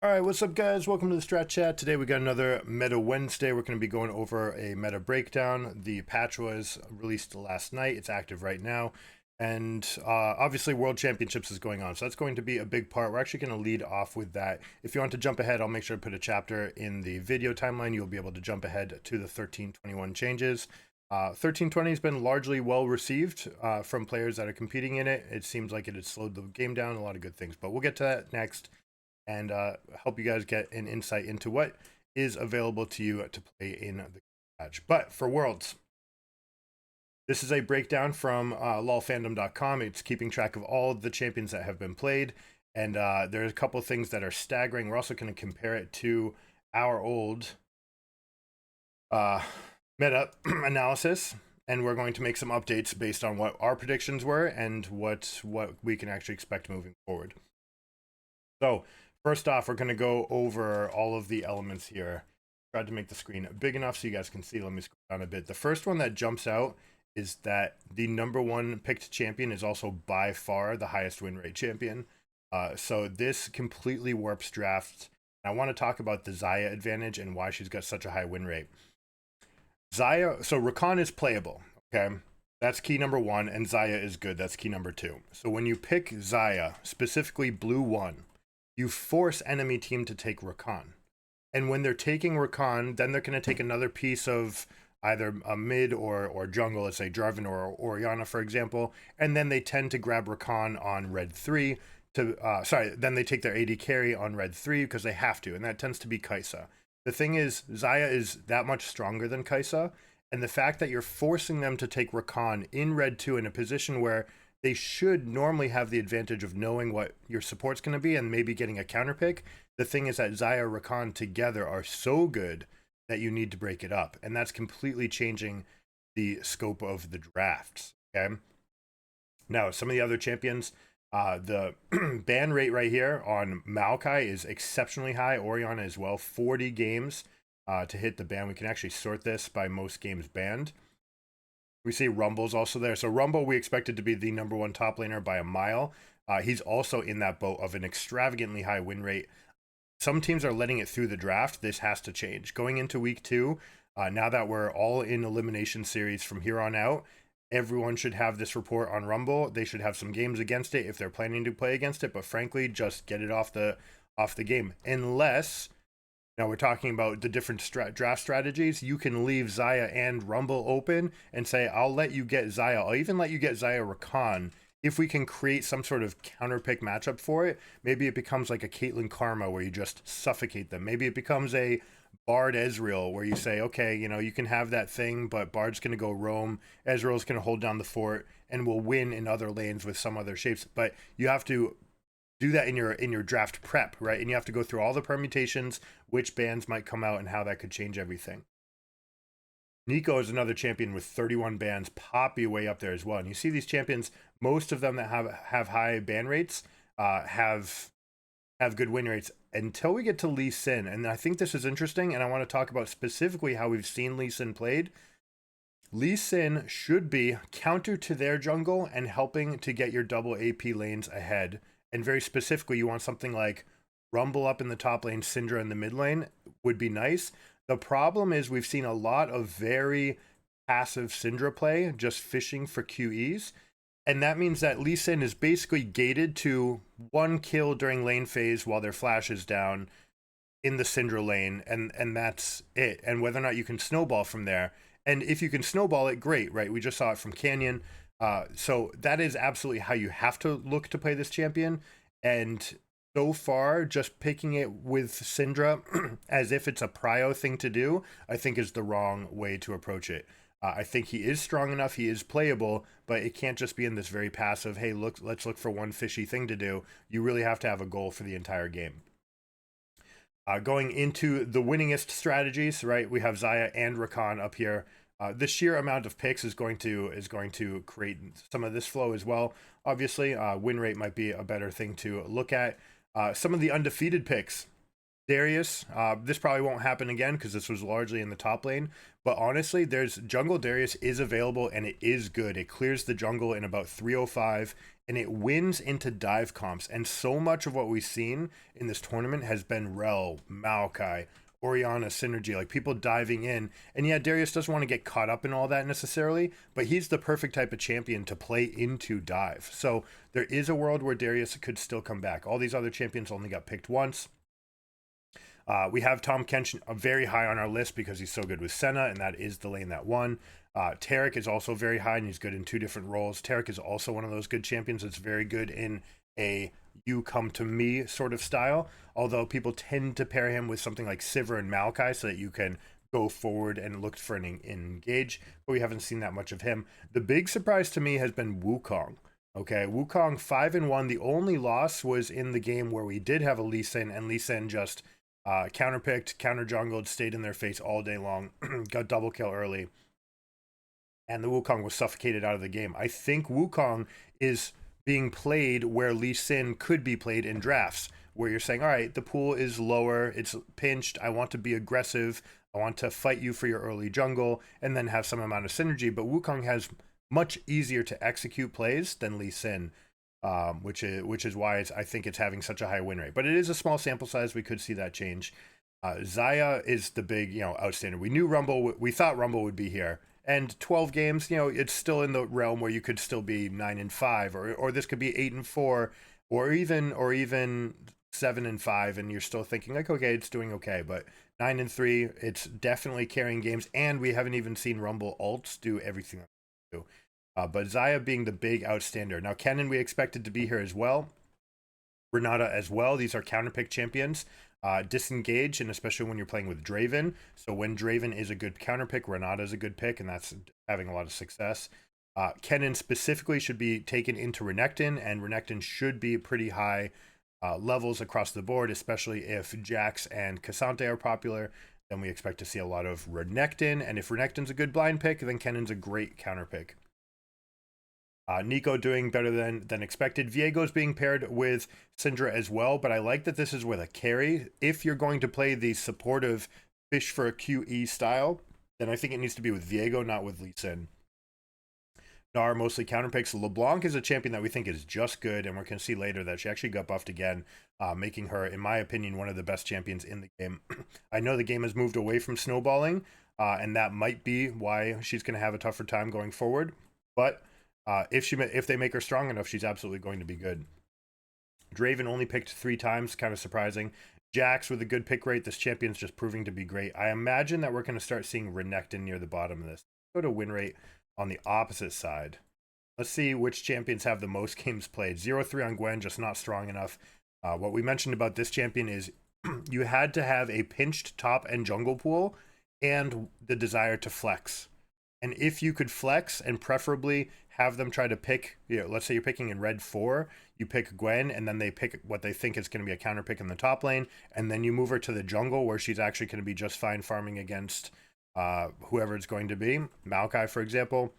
All right, what's up, guys? Welcome to the Strat Chat. Today we got another Meta Wednesday. We're going to be going over a meta breakdown. The patch was released last night. It's active right now. And obviously World Championships is going on, so that's going to be a big part. We're actually going to lead off with that. If you want to jump ahead, I'll make sure to put a chapter in the video timeline. You'll be able to jump ahead to the 1321 changes. 1320 has been largely well received from players that are competing in it. It seems like it has slowed the game down, a lot of good things, but we'll get to that next and help you guys get an insight into what is available to you to play in the patch. But for Worlds, this is a breakdown from lolfandom.com. It's keeping track of all of the champions that have been played, and there's a couple of things that are staggering. We're also going to compare it to our old meta analysis, and we're going to make some updates based on what our predictions were and what we can actually expect moving forward. So first off, we're going to go over all of the elements here. Tried to make the screen big enough so you guys can see. Let me scroll down a bit. The first one that jumps out is that the #1 picked champion is also by far the highest win rate champion. So this completely warps drafts. I want to talk about the Xayah advantage and why she's got such a high win rate. Xayah, so Rakan is playable, okay? That's key #1, and Xayah is good. That's key #2. So when you pick Xayah, specifically blue 1, you force enemy team to take Rakan. And when they're taking Rakan, then they're going to take another piece of either a mid or jungle, let's say Jarvan or Orianna, for example, and then they tend to grab Rakan on red 3 to, then they take their AD carry on red 3 because they have to, and that tends to be Kai'Sa. The thing is, Xayah is that much stronger than Kai'Sa, and the fact that you're forcing them to take Rakan in red 2 in a position where they should normally have the advantage of knowing what your support's going to be and maybe getting a counter pick. The thing is that Xayah and Rakan together are so good that you need to break it up. And that's completely changing the scope of the drafts. Okay. Now, some of the other champions, the ban rate right here on Maokai is exceptionally high. Orianna as well, 40 games to hit the ban. We can actually sort this by most games banned. We see Rumble's also there. So Rumble, we expected to be the #1 top laner by a mile. He's also in that boat of an extravagantly high win rate. Some teams are letting it through the draft. This has to change. Going into week 2, now that we're all in elimination series from here on out, everyone should have this report on Rumble. They should have some games against it if they're planning to play against it. But frankly, just get it off the game. Unless... Now we're talking about the different draft strategies. You can leave Xayah and Rumble open and say, I'll let you get Xayah. I'll even let you get Xayah Rakan if we can create some sort of counter pick matchup for it. Maybe it becomes like a Caitlyn Karma where you just suffocate them. Maybe it becomes a Bard Ezreal where you say, okay, you know, you can have that thing, but Bard's going to go roam. Ezreal's going to hold down the fort and will win in other lanes with some other shapes. But you have to do that in your draft prep, right? And you have to go through all the permutations, which bans might come out and how that could change everything. Nico is another champion with 31 bans. Poppy way up there as well. And you see these champions, most of them that have high ban rates have good win rates until we get to Lee Sin. And I think this is interesting, and I want to talk about specifically how we've seen Lee Sin played. Lee Sin should be counter to their jungle and helping to get your double AP lanes ahead. And very specifically, you want something like Rumble up in the top lane, Syndra in the mid lane would be nice. The problem is we've seen a lot of very passive Syndra play, just fishing for QEs. And that means that Lee Sin is basically gated to 1 kill during lane phase while their flash is down in the Syndra lane. And that's it. And whether or not you can snowball from there. And if you can snowball it, great, right? We just saw it from Canyon. So that is absolutely how you have to look to play this champion. And so far, just picking it with Syndra as if it's a prio thing to do, I think is the wrong way to approach it. I think he is strong enough, he is playable, but it can't just be in this very passive, hey, let's look for one fishy thing to do. You really have to have a goal for the entire game. Going into the winningest strategies, right? We have Xayah and Rakan up here. The sheer amount of picks is going to create some of this flow as well. Obviously, win rate might be a better thing to look at. Some of the undefeated picks. Darius, this probably won't happen again because this was largely in the top lane. But honestly, there's jungle Darius is available and it is good. It clears the jungle in about 305 and it wins into dive comps. And so much of what we've seen in this tournament has been Rel, Maokai, Orianna synergy, like people diving in. And yeah, Darius doesn't want to get caught up in all that necessarily, but he's the perfect type of champion to play into dive. So there is a world where Darius could still come back. All these other champions only got picked once. We have Tom Kench very high on our list because he's so good with Senna, and that is the lane that won. Tarek is also very high, and he's good in 2 different roles. Tarek is also one of those good champions that's very good in a you come to me sort of style, although people tend to pair him with something like Sivir and Maokai so that you can go forward and look for an engage, but we haven't seen that much of him. The big surprise to me has been Wukong. Okay, Wukong 5-1. The only loss was in the game where we did have a Lee Sin, and Lee Sin just counterpicked, counter jungled, stayed in their face all day long, got double kill early, and the Wukong was suffocated out of the game. I think Wukong is being played where Lee Sin could be played in drafts, where you're saying, all right, the pool is lower, it's pinched, I want to be aggressive, I want to fight you for your early jungle, and then have some amount of synergy. But Wukong has much easier to execute plays than Lee Sin. Which is why I think it's having such a high win rate. But it is a small sample size. We could see that change. Xayah is the big, outstander. We knew we thought Rumble would be here. And 12 games, it's still in the realm where you could still be 9-5, or this could be 8-4, or even 7-5, and you're still thinking like, okay, it's doing okay. But 9-3, it's definitely carrying games, and we haven't even seen Rumble ults do everything they do. But Xayah being the big outstander. Now, Kennen, we expected to be here as well. Renata as well. These are counterpick champions. Disengage, and especially when you're playing with Draven. So when Draven is a good counterpick, Renata is a good pick, and that's having a lot of success. Kennen specifically should be taken into Renekton, and Renekton should be pretty high levels across the board, especially if Jax and Cassante are popular. Then we expect to see a lot of Renekton, and if Renekton's a good blind pick, then Kennen's a great counterpick. Nico doing better than expected. Viego's being paired with Syndra as well, but I like that this is with a carry. If you're going to play the supportive fish for a QE style, then I think it needs to be with Viego, not with Lee Sin. Gnar mostly counterpicks. LeBlanc is a champion that we think is just good, and we're going to see later that she actually got buffed again, making her, in my opinion, one of the best champions in the game. I know the game has moved away from snowballing, and that might be why she's going to have a tougher time going forward, but if they make her strong enough, she's absolutely going to be good. Draven only picked 3 times, kind of surprising. Jax with a good pick rate. This champion's just proving to be great. I imagine that we're going to start seeing Renekton near the bottom of this. Go to win rate on the opposite side. Let's see which champions have the most games played. 0-3 on Gwen, just not strong enough. What we mentioned about this champion is you had to have a pinched top and jungle pool and the desire to flex. And if you could flex and preferably have them try to pick, let's say you're picking in red 4, you pick Gwen, and then they pick what they think is going to be a counter pick in the top lane, and then you move her to the jungle where she's actually going to be just fine farming against whoever it's going to be, Maokai, for example,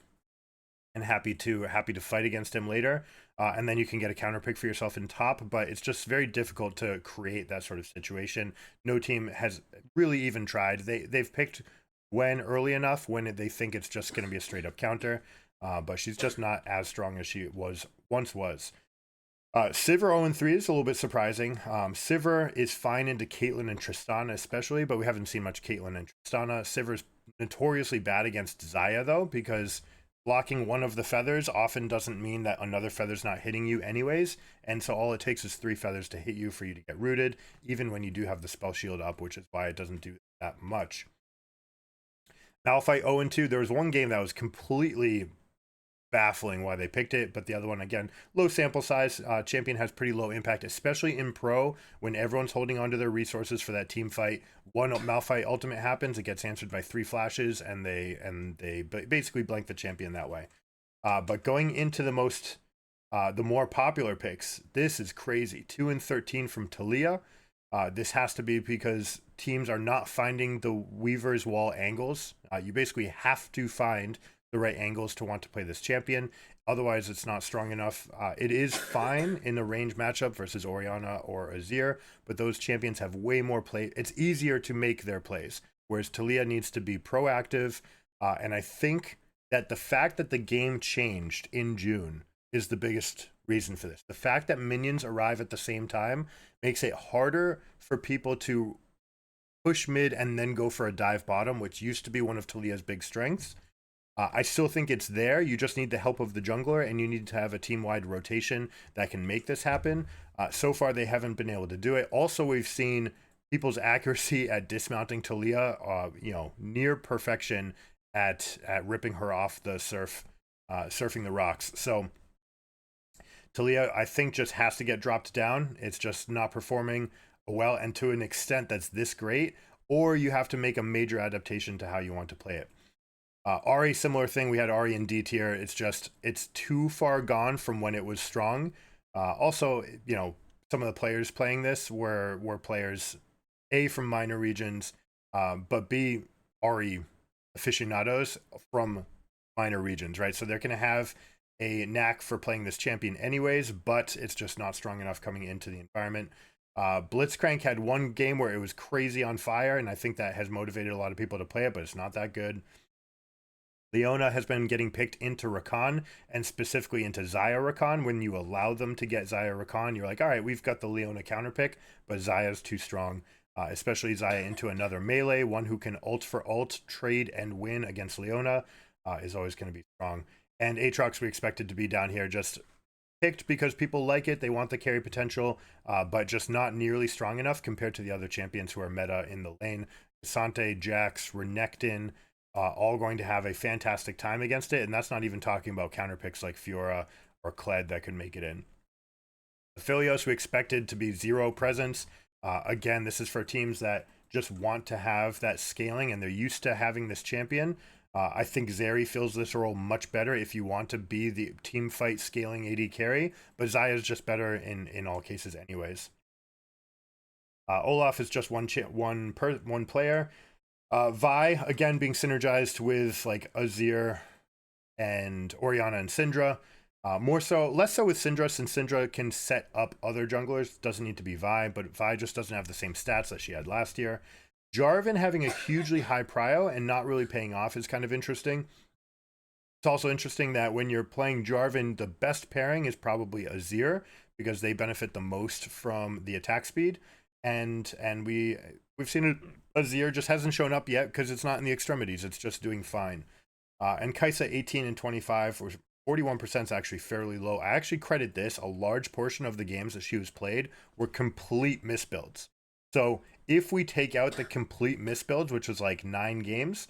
and happy to fight against him later. And then you can get a counter pick for yourself in top, but it's just very difficult to create that sort of situation. No team has really even tried. They've picked Gwen early enough when they think it's just going to be a straight up counter. But she's just not as strong as she once was. Sivir 0-3 is a little bit surprising. Sivir is fine into Caitlyn and Tristana especially, but we haven't seen much Caitlyn and Tristana. Sivir's notoriously bad against Xayah though, because blocking one of the feathers often doesn't mean that another feather's not hitting you anyways, and so all it takes is 3 feathers to hit you for you to get rooted, even when you do have the spell shield up, which is why it doesn't do that much. Malphite 0-2, there was one game that was completely baffling why they picked it, but the other one, again, low sample size. Champion has pretty low impact, especially in pro when everyone's holding onto their resources for that team fight. One Malphite ultimate happens, it gets answered by 3 flashes, and they basically blank the champion that way. But going into the more popular picks, this is crazy. 2-13 from Talia. This has to be because teams are not finding the Weaver's Wall angles. You basically have to find the right angles to want to play this champion. Otherwise, it's not strong enough. It is fine in the range matchup versus Orianna or Azir, but those champions have way more play. It's easier to make their plays, whereas Taliyah needs to be proactive. And I think that the fact that the game changed in June is the biggest reason for this. The fact that minions arrive at the same time makes it harder for people to push mid and then go for a dive bottom, which used to be one of Taliyah's big strengths. I still think it's there. You just need the help of the jungler, and you need to have a team-wide rotation that can make this happen. So far, they haven't been able to do it. Also, we've seen people's accuracy at dismounting Taliyah, near perfection at ripping her off the surfing the rocks. So Taliyah, I think, just has to get dropped down. It's just not performing well, and to an extent that's this great, or you have to make a major adaptation to how you want to play it. Ahri, similar thing. We had Ahri in D tier. It's too far gone from when it was strong. Also, some of the players playing this were players A, from minor regions, but B, Ahri aficionados from minor regions, right? So they're going to have a knack for playing this champion anyways, but it's just not strong enough coming into the environment. Blitzcrank had one game where it was crazy on fire, and I think that has motivated a lot of people to play it, but it's not that good. Leona has been getting picked into Rakan, and specifically into Xayah Rakan. When you allow them to get Xayah Rakan, you're like, all right, we've got the Leona counter pick, but Xayah's too strong. Especially Xayah into another melee, one who can ult for ult, trade, and win against Leona is always going to be strong. And Aatrox we expected to be down here, just picked because people like it, they want the carry potential, but just not nearly strong enough compared to the other champions who are meta in the lane. Sante, Jax, Renekton, all going to have a fantastic time against it, and that's not even talking about counter picks like Fiora or Kled that could make it in. Aphelios we expected to be zero presence. Again, this is for teams that just want to have that scaling and they're used to having this champion. I think Zeri fills this role much better if you want to be the team fight scaling AD carry, but Xayah is just better in all cases anyways. Olaf is just one player. Vi, again, being synergized with like Azir and Orianna and Syndra. Less so with Syndra, since Syndra can set up other junglers. Doesn't need to be Vi, but Vi just doesn't have the same stats that she had last year. Jarvan having a hugely high prio and not really paying off is kind of interesting. It's also interesting that when you're playing Jarvan, the best pairing is probably Azir, because they benefit the most from the attack speed. And we've seen Azir just hasn't shown up yet because it's not in the extremities. It's just doing fine. And Kai'Sa 18 and 25, 41% is actually fairly low. I actually credit this. A large portion of the games that she was played were complete misbuilds. So if we take out the complete misbuilds, which was like 9 games,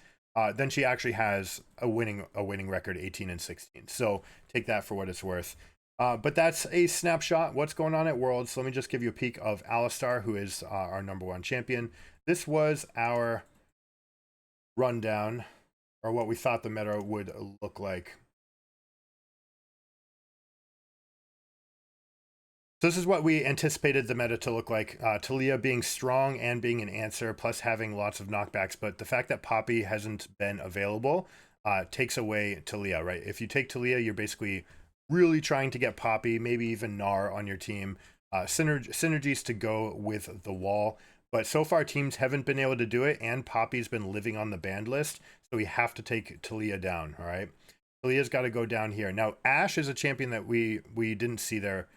then she actually has a winning record, 18 and 16. So take that for what it's worth. But that's a snapshot. What's going on at Worlds? So let me just give you a peek of Alistar, who is our #1 champion. This was our rundown, or what we thought the meta would look like. So this is what we anticipated the meta to look like. Taliyah being strong and being an answer, plus having lots of knockbacks. But the fact that Poppy hasn't been available takes away Taliyah, right? If you take Taliyah, you're basically really trying to get Poppy, maybe even Gnar on your team. Synergies to go with the wall. But so far, teams haven't been able to do it, and Poppy's been living on the banned list. So we have to take Taliyah down, all right? Taliyah's got to go down here. Now, Ashe is a champion that we didn't see there.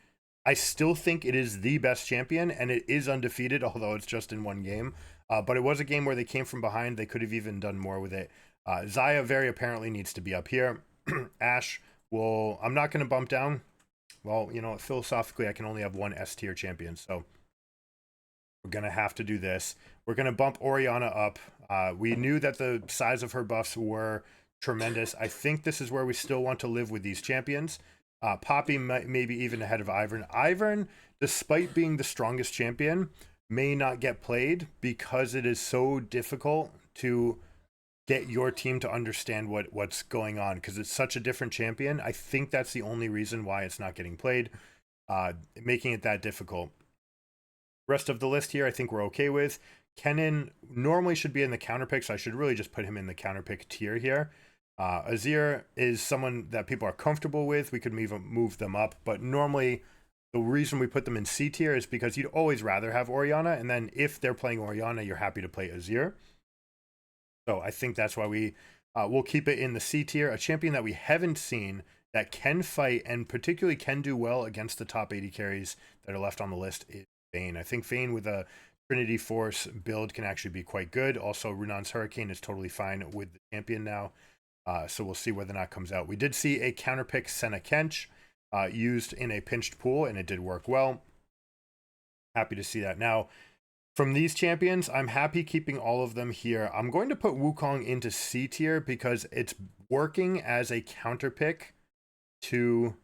I still think it is the best champion, and it is undefeated, although it's just in 1 game. But it was a game where they came from behind. They could have even done more with it. Xayah very apparently needs to be up here. Ashe will... I'm not going to bump down. Well, philosophically, I can only have 1 S tier champion, so we're going to have to do this. We're going to bump Orianna up. We knew that the size of her buffs were tremendous. I think this is where we still want to live with these champions. Poppy maybe even ahead of Ivern. Ivern, despite being the strongest champion, may not get played because it is so difficult to get your team to understand what's going on, because it's such a different champion. I think that's the only reason why it's not getting played, making it that difficult. Rest of the list here I think we're okay with. Kennen normally should be in the counter pick, so I should really just put him in the counter pick tier here. Azir is someone that people are comfortable with. We could move them up, but normally the reason we put them in C tier is because you'd always rather have Orianna, and then if they're playing Orianna, you're happy to play Azir. So I think that's why we'll keep it in the C tier. A champion that we haven't seen that can fight and particularly can do well against the top 80 carries that are left on the list is Vayne. I think Vayne with a Trinity Force build can actually be quite good. Also, Runan's Hurricane is totally fine with the champion now. So we'll see whether or not it comes out. We did see a counterpick Senna Kench used in a pinched pool, and it did work well. Happy to see that. Now, from these champions, I'm happy keeping all of them here. I'm going to put Wukong into C tier because it's working as a counterpick to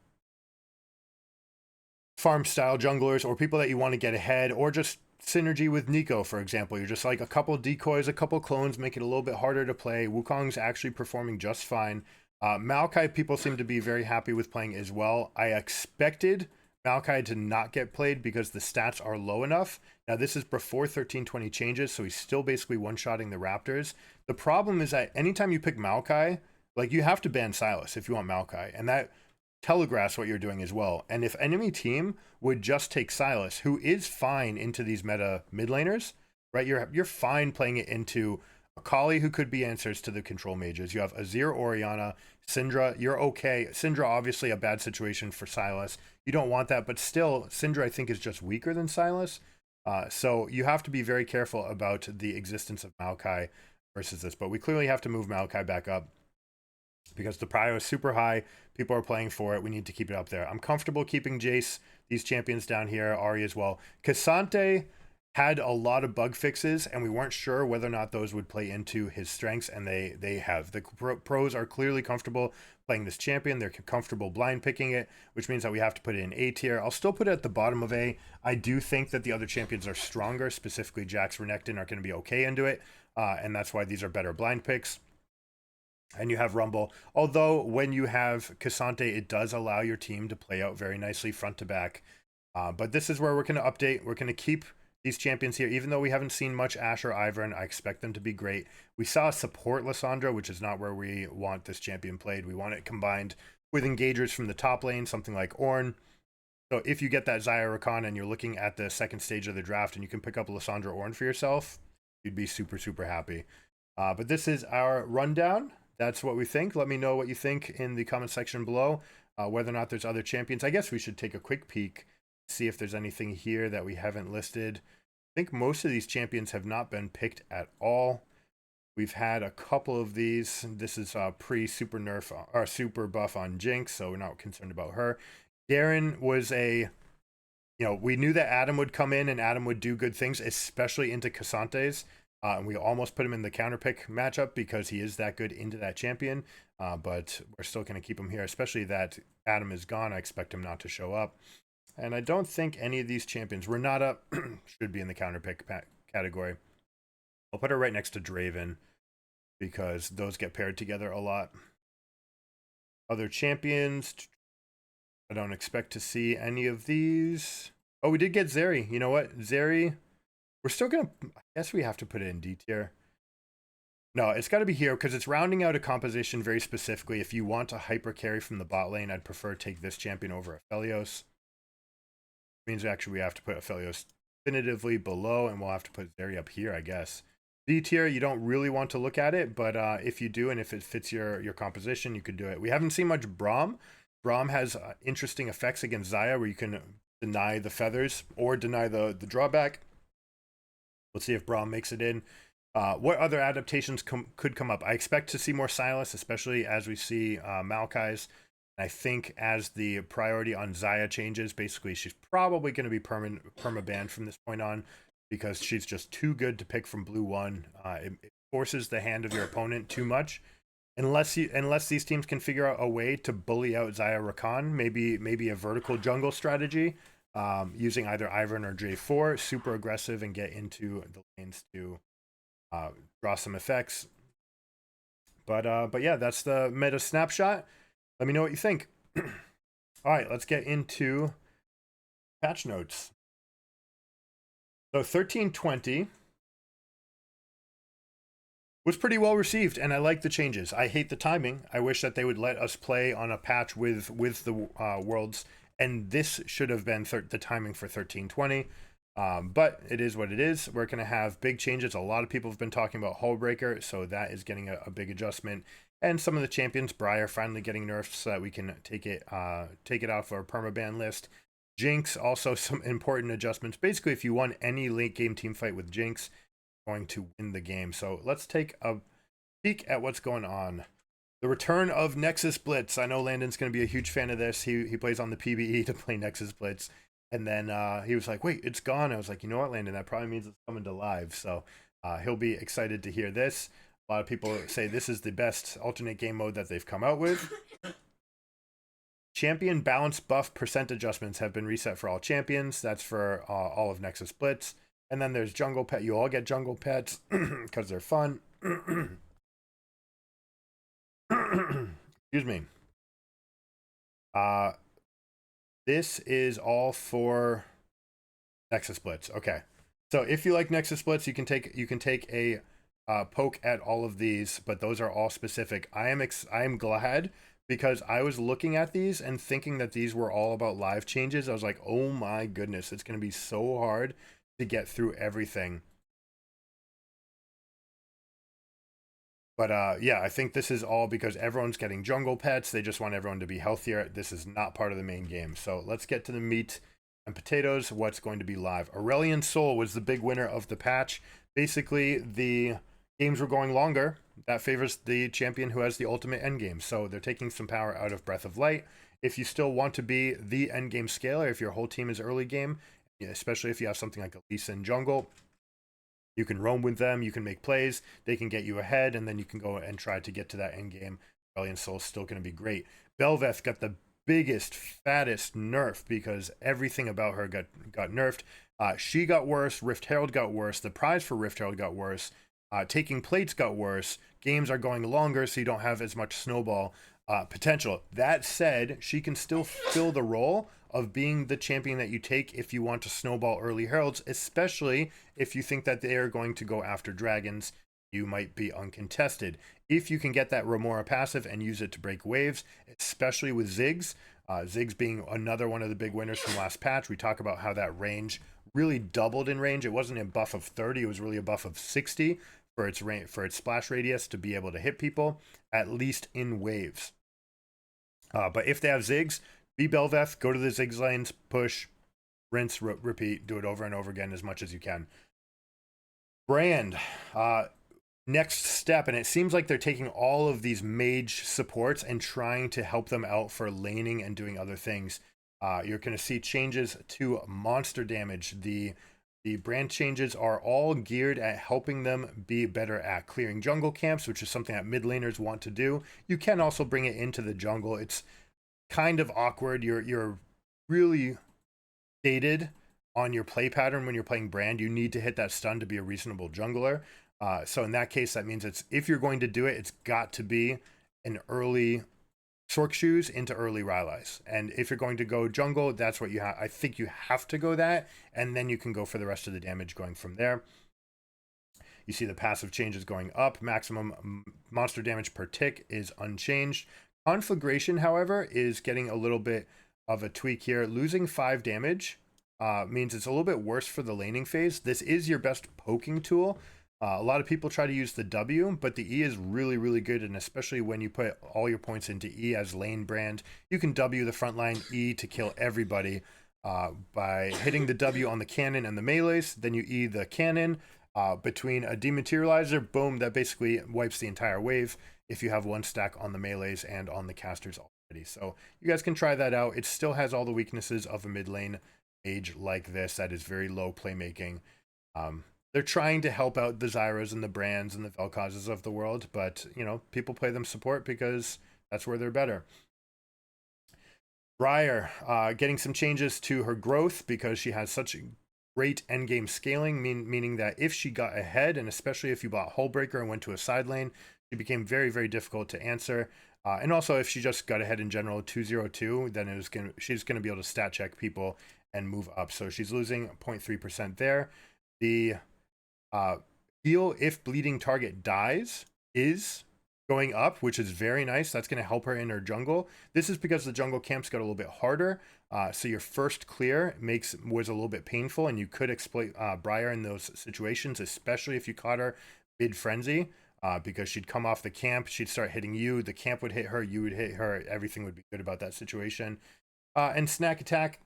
farm style junglers or people that you want to get ahead, or just synergy with Nico, for example. You're just like a couple decoys, a couple clones, make it a little bit harder to play. Wukong's actually performing just fine. Maokai, people seem to be very happy with playing as well. I expected Maokai to not get played because the stats are low enough. Now, this is before 1320 changes, so he's still basically one-shotting the Raptors. The problem is that anytime you pick Maokai, like, you have to ban Sylas if you want Maokai, and that telegraphs what you're doing as well. And if enemy team would just take Sylas, who is fine into these meta mid laners, right? You're fine playing it into Akali, who could be answers to the control mages. You have Azir, Orianna, Syndra. You're okay. Syndra, obviously a bad situation for Sylas. You don't want that, but still, Syndra I think is just weaker than Sylas. So you have to be very careful about the existence of Maokai versus this. But we clearly have to move Maokai back up because the prio is super high. People are playing for it. We need to keep it up there. I'm comfortable keeping Jace, these champions down here, Ahri as well. Cassante had a lot of bug fixes, and we weren't sure whether or not those would play into his strengths, and they have. The pros are clearly comfortable playing this champion. They're comfortable blind picking it, which means that we have to put it in A tier. I'll still put it at the bottom of A. I do think that the other champions are stronger, specifically Jax, Renekton are going to be okay into it, and that's why these are better blind picks. And you have Rumble. Although when you have Cassante, it does allow your team to play out very nicely front to back. But this is where we're going to update. We're going to keep these champions here. Even though we haven't seen much Ashe or Ivern, I expect them to be great. We saw support Lissandra, which is not where we want this champion played. We want it combined with engagers from the top lane, something like Ornn. So if you get that Xayah Rakan and you're looking at the second stage of the draft and you can pick up Lissandra Ornn for yourself, you'd be super, super happy. But this is our rundown. That's what we think. Let me know what you think in the comment section below, whether or not there's other champions. I guess we should take a quick peek, see if there's anything here that we haven't listed. I think most of these champions have not been picked at all. We've had a couple of these. This is pre-super nerf or super buff on Jinx, so we're not concerned about her. Darren was we knew that Adam would come in and Adam would do good things, especially into Cassante's. And we almost put him in the counterpick matchup because he is that good into that champion. But we're still going to keep him here, especially that Adam is gone. I expect him not to show up. And I don't think any of these champions, Renata should be in the counterpick category. I'll put her right next to Draven because those get paired together a lot. Other champions, I don't expect to see any of these. Oh, we did get Zeri. You know what? Zeri, we're still going to, I guess we have to put it in D tier. No, it's got to be here because it's rounding out a composition very specifically. If you want a hyper carry from the bot lane, I'd prefer take this champion over Aphelios. Means actually we have to put Aphelios definitively below, and we'll have to put Zeri up here, I guess. D tier, you don't really want to look at it, but if you do, and if it fits your composition, you could do it. We haven't seen much Braum. Braum has interesting effects against Xayah where you can deny the feathers or deny the drawback. Let's see if Braum makes it in. What other adaptations could come up? I expect to see more Sylas, especially as we see Maokai's. I think as the priority on Xayah changes, basically she's probably going to be perma-banned from this point on because she's just too good to pick from blue 1. It forces the hand of your opponent too much. Unless these teams can figure out a way to bully out Xayah Rakan, maybe a vertical jungle strategy, using either Ivern or J4, super aggressive and get into the lanes to draw some effects. But yeah, that's the meta snapshot. Let me know what you think. All right, let's get into patch notes. So 1320 was pretty well received, and I like the changes. I hate the timing. I wish that they would let us play on a patch with the Worlds, and this should have been the timing for 1320. But it is what it is. We're going to have big changes. A lot of people have been talking about Hullbreaker, so that is getting a big adjustment. And some of the champions, Briar finally getting nerfed so that we can take it off our permaban list. Jinx, also some important adjustments. Basically, if you won any late game team fight with Jinx, you're going to win the game. So let's take a peek at what's going on. The return of Nexus Blitz. I know Landon's going to be a huge fan of this. He plays on the PBE to play Nexus Blitz. And then he was like, wait, it's gone. I was like, you know what, Landon, that probably means it's coming to live. So he'll be excited to hear this. A lot of people say this is the best alternate game mode that they've come out with. Champion balance buff percent adjustments have been reset for all champions. That's for all of Nexus Blitz. And then there's jungle pet. You all get jungle pets because they're fun. Excuse me. This is all for Nexus Blitz. Okay. So if you like Nexus Blitz, you can take a poke at all of these, but those are all specific. I am glad, because I was looking at these and thinking that these were all about live changes. I was like, oh my goodness, it's going to be so hard to get through everything. But yeah, I think this is all because everyone's getting jungle pets. They just want everyone to be healthier. This is not part of the main game. So let's get to the meat and potatoes. What's going to be live? Aurelian Soul was the big winner of the patch. Basically, the games were going longer. That favors the champion who has the ultimate endgame. So they're taking some power out of Breath of Light. If you still want to be the endgame scaler, if your whole team is early game, especially if you have something like a Lee Sin jungle, you can roam with them, you can make plays, they can get you ahead, and then you can go and try to get to that end game. Aurelian Soul is still going to be great. Belveth got the biggest, fattest nerf because everything about her got nerfed. She got worse, Rift Herald got worse, the prize for Rift Herald got worse, taking plates got worse, games are going longer so you don't have as much snowball potential. That said, she can still fill the role of being the champion that you take if you want to snowball early heralds, especially if you think that they are going to go after dragons. You might be uncontested. If you can get that Remora passive and use it to break waves, especially with Ziggs, Ziggs being another one of the big winners from last patch. We talk about how that range really doubled in range. It wasn't a buff of 30, it was really a buff of 60 for its splash radius to be able to hit people, at least in waves. But if they have Ziggs, be Belveth, go to the Ziggs lanes, push, rinse, repeat, do it over and over again as much as you can. Brand, next step, and it seems like they're taking all of these mage supports and trying to help them out for laning and doing other things. You're going to see changes to monster damage. The brand changes are all geared at helping them be better at clearing jungle camps, which is something that mid laners want to do. You can also bring it into the jungle. It's kind of awkward. You're really dated on your play pattern when you're playing brand. You need to hit that stun to be a reasonable jungler. So in that case, that means if you're going to do it, it's got to be an early Sork Shoes into early Rylai's. And if you're going to go jungle, that's what you have. I think you have to go that, and then you can go for the rest of the damage going from there. You see the passive changes going up. Maximum monster damage per tick is unchanged. Conflagration, however, is getting a little bit of a tweak here. Losing 5 damage means it's a little bit worse for the laning phase. This is your best poking tool. A lot of people try to use the W, but the E is really, really good, and especially when you put all your points into E as lane brand, you can W the front line, E to kill everybody by hitting the W on the cannon and the melees. Then you E the cannon between a dematerializer, boom, that basically wipes the entire wave if you have one stack on the melees and on the casters already. So you guys can try that out. It still has all the weaknesses of a mid lane mage like this that is very low playmaking. They're trying to help out the Zyras and the Brands and the Vel'Kozes of the world, but, you know, people play them support because that's where they're better. Briar, getting some changes to her growth because she has such great endgame scaling, meaning that if she got ahead, and especially if you bought Hullbreaker and went to a side lane, she became very, very difficult to answer. And also, if she just got ahead in general, 202, then she's going to be able to stat check people and move up. So she's losing 0.3% there. The Heal if bleeding target dies is going up, which is very nice. That's going to help her in her jungle. This is because the jungle camps got a little bit harder. So your first clear was a little bit painful, and you could exploit Briar in those situations, especially if you caught her mid frenzy, because she'd come off the camp, she'd start hitting you, the camp would hit her, you would hit her, everything would be good about that situation. And snack attack,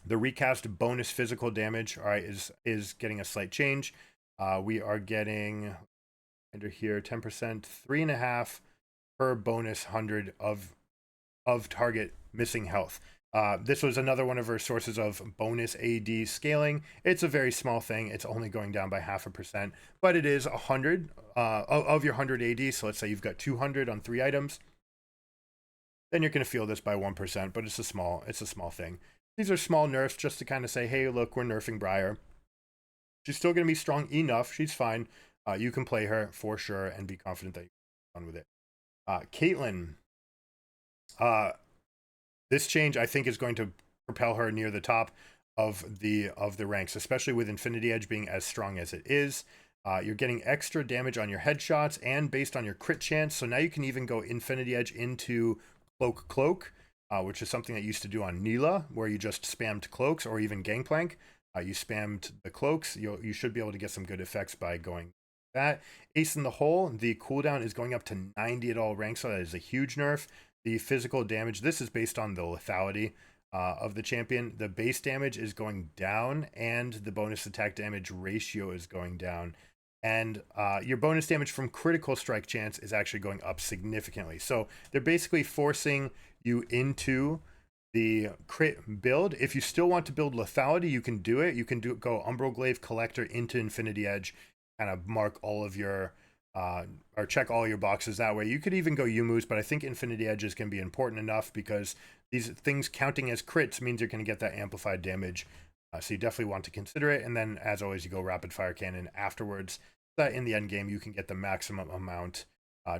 the recast bonus physical damage, all right, is getting a slight change. We are getting under here 10%, 3.5 per bonus 100 of target missing health. This was another one of her sources of bonus AD scaling. It's a very small thing. It's only going down by 0.5%, but it is 100 of your 100 AD. So let's say you've got 200 on 3 items, then you're going to feel this by 1%, but it's a small thing. These are small nerfs just to kind of say, hey, look, we're nerfing Briar. She's still going to be strong enough. She's fine. You can play her for sure and be confident that you're done with it. Caitlyn. This change, I think, is going to propel her near the top of the ranks, especially with Infinity Edge being as strong as it is. You're getting extra damage on your headshots and based on your crit chance. So now you can even go Infinity Edge into Cloak, which is something that you used to do on Neela, where you just spammed cloaks, or even Gangplank. You spammed the cloaks. You should be able to get some good effects by going that. Ace in the Hole, the cooldown is going up to 90 at all ranks, so that is a huge nerf. The physical damage, this is based on the lethality of the champion. The base damage is going down, and the bonus attack damage ratio is going down. And your bonus damage from critical strike chance is actually going up significantly. So they're basically forcing you into the crit build. If you still want to build lethality, you can do it. You can go Umbral Glaive Collector into Infinity Edge, kind of mark all of your or check all your boxes that way. You could even go Yumu's, but I think Infinity Edge is going to be important enough because these things counting as crits means you're going to get that amplified damage. So you definitely want to consider it. And then, as always, you go Rapid Fire Cannon afterwards. So that in the end game, you can get the maximum amount.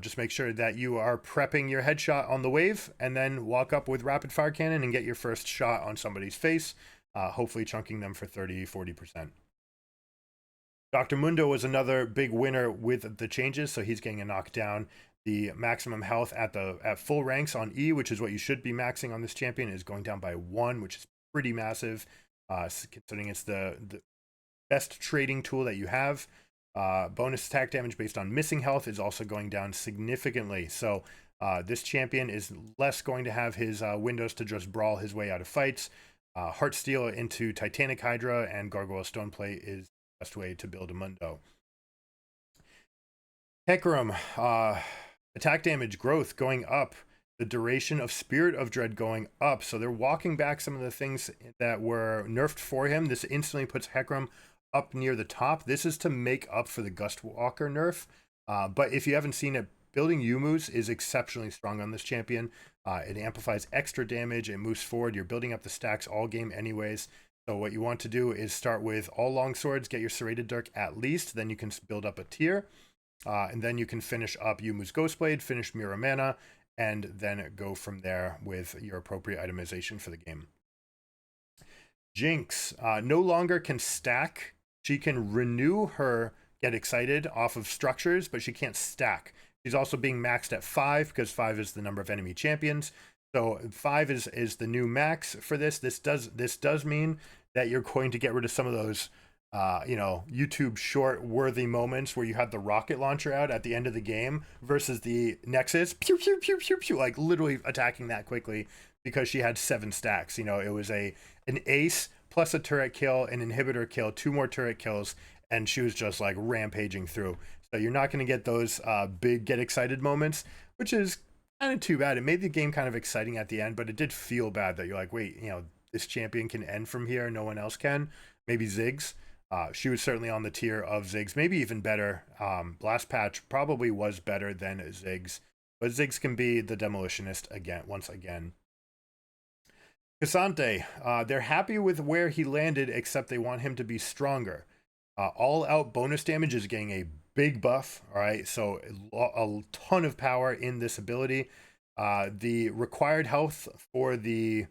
Just make sure that you are prepping your headshot on the wave, and then walk up with Rapid Fire Cannon and get your first shot on somebody's face, hopefully chunking them for 30-40%. Dr. Mundo was another big winner with the changes, so he's getting a knockdown. The maximum health at full ranks on E, which is what you should be maxing on this champion, is going down by 1, which is pretty massive, considering it's the best trading tool that you have. Bonus attack damage based on missing health is also going down significantly. So this champion is less going to have his windows to just brawl his way out of fights. Heartsteel into Titanic Hydra and Gargoyle Stoneplate is best way to build a Mundo. Hecarim, attack damage growth going up, the duration of Spirit of Dread going up. So they're walking back some of the things that were nerfed for him. This instantly puts Hecarim up near the top. This is to make up for the Gustwalker nerf. But if you haven't seen it, building Yumu's is exceptionally strong on this champion. It amplifies extra damage, it moves forward. You're building up the stacks all game anyways. So what you want to do is start with all longswords, get your Serrated Dirk at least, then you can build up a tier, and then you can finish up Yumu's Ghostblade, finish Mirror Mana, and then go from there with your appropriate itemization for the game. Jinx no longer can stack. She can renew her Get Excited off of structures, but she can't stack. She's also being maxed at 5 because 5 is the number of enemy champions. So 5 is the new max for this. This does mean that you're going to get rid of some of those YouTube short worthy moments where you had the rocket launcher out at the end of the game versus the Nexus pew pew pew pew pew, like literally attacking that quickly because she had 7 stacks. It was an ace plus a turret kill, an inhibitor kill, 2 more turret kills, and she was just like rampaging through. So you're not going to get those big get excited moments, which is kind of too bad. It made the game kind of exciting at the end, but it did feel bad that you're like, wait, this champion can end from here, no one else can. Maybe Ziggs. She was certainly on the tier of Ziggs, maybe even better. Blast Patch probably was better than Ziggs, but Ziggs can be the Demolitionist once again. Cassante, they're happy with where he landed, except they want him to be stronger. All out bonus damage is getting a big buff. All right, so a ton of power in this ability. The required health for the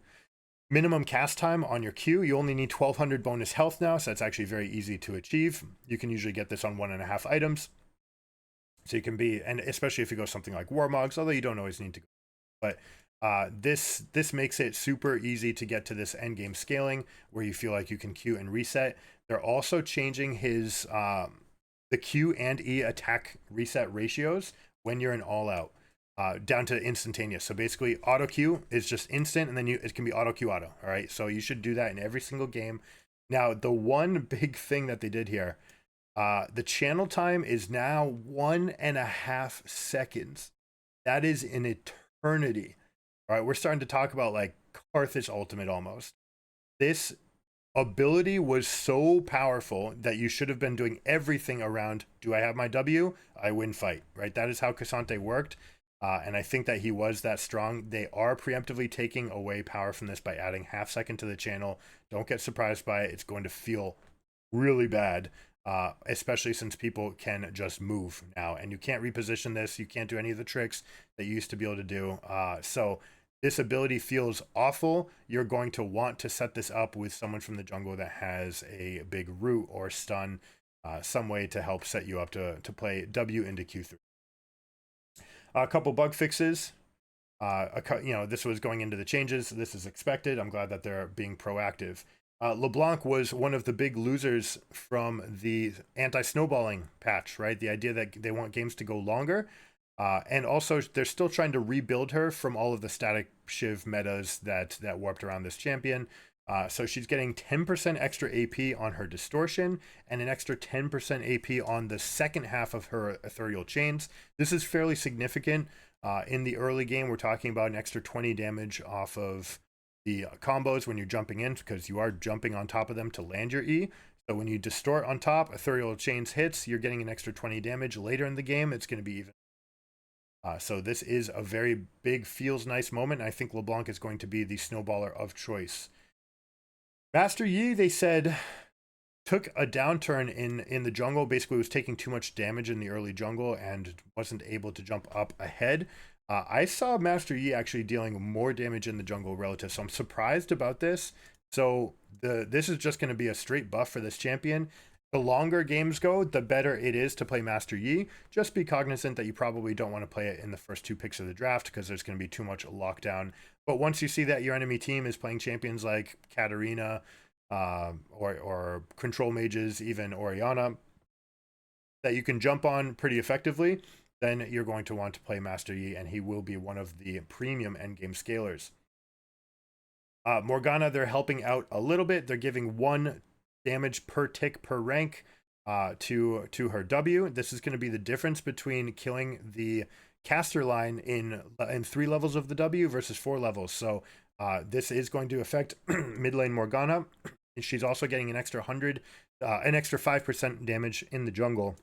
Minimum cast time on your Q, you only need 1200 bonus health now, so that's actually very easy to achieve. You can usually get this on 1.5 items. So you can be, and especially if you go something like Warmogs, although you don't always need to go. But this makes it super easy to get to this end game scaling where you feel like you can Q and reset. They're also changing his the Q and E attack reset ratios when you're in all out. Down to instantaneous. So basically auto Q is just instant, and then it can be auto Q auto. All right. So you should do that in every single game. Now, the one big thing that they did here, the channel time is now 1.5 seconds. That is an eternity. All right. We're starting to talk about like Carthage Ultimate almost. This ability was so powerful that you should have been doing everything around, do I have my W? I win fight, right? That is how Cassante worked. And I think that he was that strong. They are preemptively taking away power from this by adding half second to the channel. Don't get surprised by it. It's going to feel really bad, especially since people can just move now. And you can't reposition this. You can't do any of the tricks that you used to be able to do. So this ability feels awful. You're going to want to set this up with someone from the jungle that has a big root or stun, some way to help set you up to play W into Q3. A couple bug fixes. This was going into the changes. This is expected. I'm glad that they're being proactive. LeBlanc was one of the big losers from the anti-snowballing patch, right? The idea that they want games to go longer. And also, they're still trying to rebuild her from all of the static Shiv metas that warped around this champion. So she's getting 10% extra AP on her distortion and an extra 10% AP on the second half of her ethereal chains. This is fairly significant. In the early game, we're talking about an extra 20 damage off of the combos when you're jumping in, because you are jumping on top of them to land your E. So when you distort on top, ethereal chains hits, you're getting an extra 20 damage. Later in the game, it's going to be even. So this is a very big, feels nice moment. I think LeBlanc is going to be the snowballer of choice. Master Yi, they said, took a downturn in the jungle. Basically was taking too much damage in the early jungle and wasn't able to jump up ahead. I saw Master Yi actually dealing more damage in the jungle relative, so I'm surprised about this. So this is just going to be a straight buff for this champion. The longer games go, the better it is to play Master Yi. Just be cognizant that you probably don't want to play it in the first 2 picks of the draft because there's going to be too much lockdown. But once you see that your enemy team is playing champions like Katarina or control mages, even Oriana, that you can jump on pretty effectively, then you're going to want to play Master Yi, and he will be one of the premium endgame scalers. Morgana, they're helping out a little bit. They're giving 1 damage per tick per rank to her W. This is going to be the difference between killing the caster line in 3 levels of the W versus 4 levels. So this is going to affect mid lane Morgana. She's also getting an extra 5% damage in the jungle,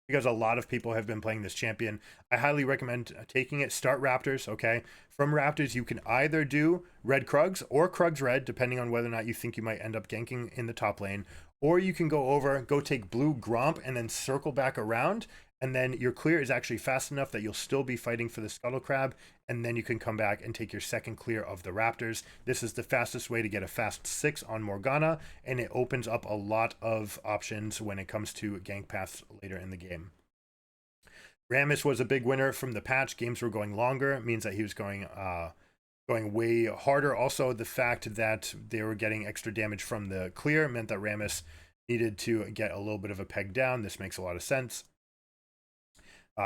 because a lot of people have been playing this champion. I highly recommend taking it. Start Raptors, okay? From Raptors, you can either do Red Krugs or Krugs Red, depending on whether or not you think you might end up ganking in the top lane. Or you can go take Blue Gromp and then circle back around, and then your clear is actually fast enough that you'll still be fighting for the Scuttle Crab, and then you can come back and take your second clear of the Raptors. This is the fastest way to get a fast 6 on Morgana, and it opens up a lot of options when it comes to gank paths later in the game. Rammus was a big winner from the patch. Games were going longer. It means that he was going way harder. Also, the fact that they were getting extra damage from the clear meant that Rammus needed to get a little bit of a peg down. This makes a lot of sense.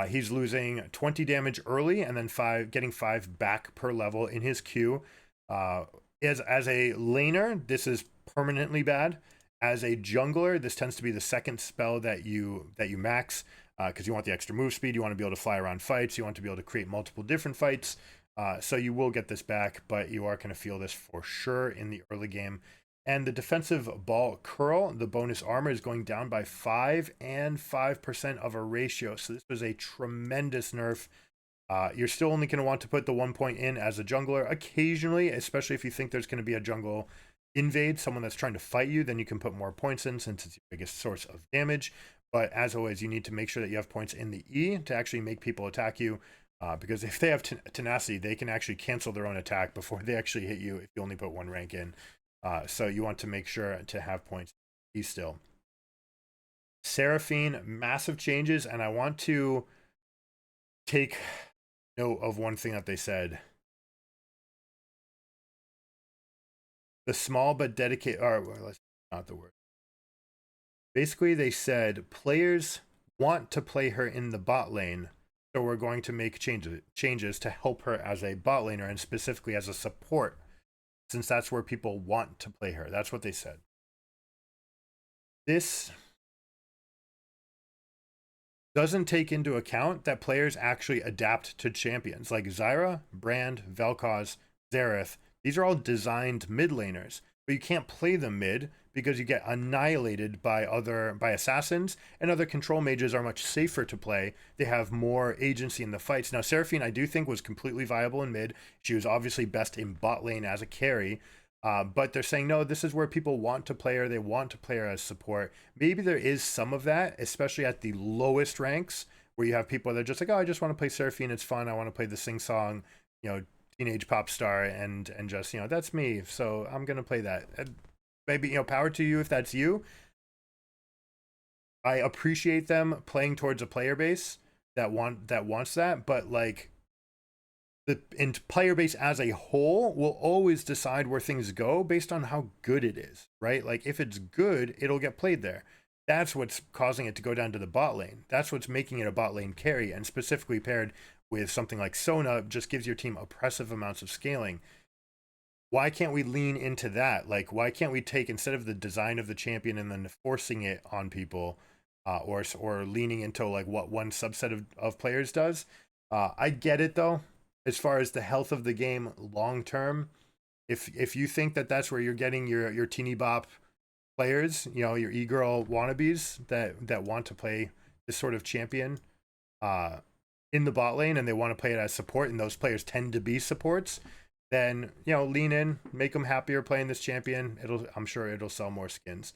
He's losing 20 damage early and then getting 5 back per level in his Q. As a laner, this is permanently bad. As a jungler, this tends to be the second spell that you max, because you want the extra move speed. You want to be able to fly around fights. You want to be able to create multiple different fights. So you will get this back, but you are going to feel this for sure in the early game. And the defensive ball curl, the bonus armor, is going down by 5 and 5% of a ratio. So this was a tremendous nerf. You're still only going to want to put the 1 point in as a jungler. Occasionally, especially if you think there's going to be a jungle invade, someone that's trying to fight you, then you can put more points in since it's your biggest source of damage. But as always, you need to make sure that you have points in the E to actually make people attack you. Because if they have tenacity, they can actually cancel their own attack before they actually hit you if you only put 1 rank in. So you want to make sure to have points be still. Seraphine, massive changes, and I want to take note of one thing that they said. The small but dedicated, or well, not the word. Basically, they said players want to play her in the bot lane, so we're going to make changes to help her as a bot laner and specifically as a support, since that's where people want to play her. That's what they said. This doesn't take into account that players actually adapt to champions like Zyra, Brand, Vel'Koz, Xerath. These are all designed mid laners, but you can't play them mid because you get annihilated by assassins, and other control mages are much safer to play. They have more agency in the fights. Now, Seraphine, I do think, was completely viable in mid. She was obviously best in bot lane as a carry. But they're saying, no, this is where people want to play her. They want to play her as support. Maybe there is some of that, especially at the lowest ranks, where you have people that are just like, oh, I just want to play Seraphine. It's fun. I want to play the sing-song, teenage pop star, and just, that's me. So I'm going to play that. Maybe, power to you if that's you. I appreciate them playing towards a player base that wants that, but like, the player base as a whole will always decide where things go based on how good it is, right? Like, if it's good, it'll get played there. That's what's causing it to go down to the bot lane. That's what's making it a bot lane carry, and specifically paired with something like Sona just gives your team oppressive amounts of scaling. Why can't we lean into that? Like, why can't we take, instead of the design of the champion and then forcing it on people, or leaning into like what one subset of players does? I get it though. As far as the health of the game long term, if you think that that's where you're getting your teeny bop players, your e-girl wannabes that want to play this sort of champion in the bot lane, and they want to play it as support, and those players tend to be supports, then lean in, make them happier playing this champion. I'm sure it'll sell more skins.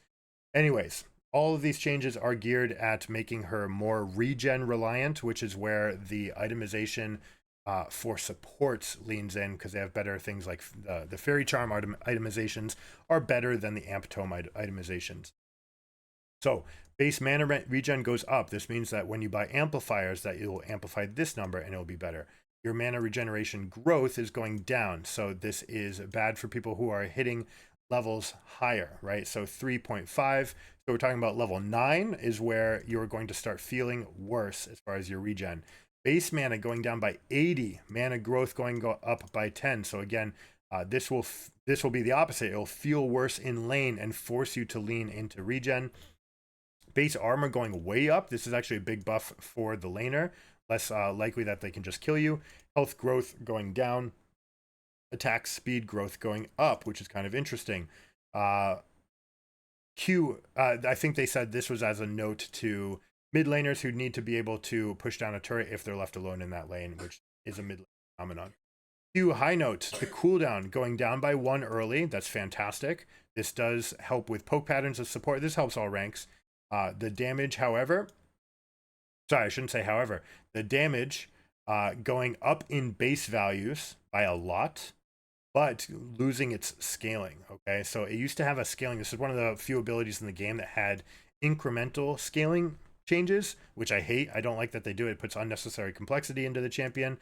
Anyways, all of these changes are geared at making her more regen reliant, which is where the itemization for supports leans in, because they have better things like the Fairy Charm itemizations are better than the Amp Tome itemizations. So base mana regen goes up. This means that when you buy amplifiers, that you'll amplify this number and it'll be better. Your mana regeneration growth is going down, so this is bad for people who are hitting levels higher, right? So 3.5. So we're talking about level 9 is where you're going to start feeling worse as far as your regen. Base mana going down by 80, mana growth going up by 10. So again, this will be the opposite. It'll feel worse in lane and force you to lean into regen. Base armor going way up. This is actually a big buff for the laner. Less likely that they can just kill you. Health growth going down. Attack speed growth going up, which is kind of interesting. I think they said this was as a note to mid laners who need to be able to push down a turret if they're left alone in that lane, which is a mid lane phenomenon. Q high note, the cooldown going down by 1 early. That's fantastic. This does help with poke patterns of support. This helps all ranks. The damage, however, sorry, I shouldn't say however. The damage going up in base values by a lot, but losing its scaling. Okay, so it used to have a scaling. This is one of the few abilities in the game that had incremental scaling changes, which I hate. I don't like that they do it. It puts unnecessary complexity into the champion.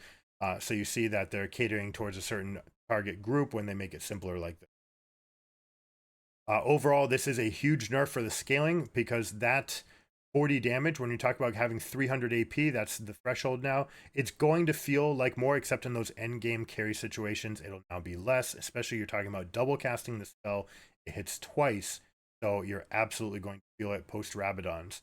So you see that they're catering towards a certain target group when they make it simpler like this. Overall, this is a huge nerf for the scaling, because that 40 damage, when you talk about having 300 AP, that's the threshold now. It's going to feel like more, except in those end game carry situations, it'll now be less, especially you're talking about double casting the spell. It hits twice, so you're absolutely going to feel it post Rabadons.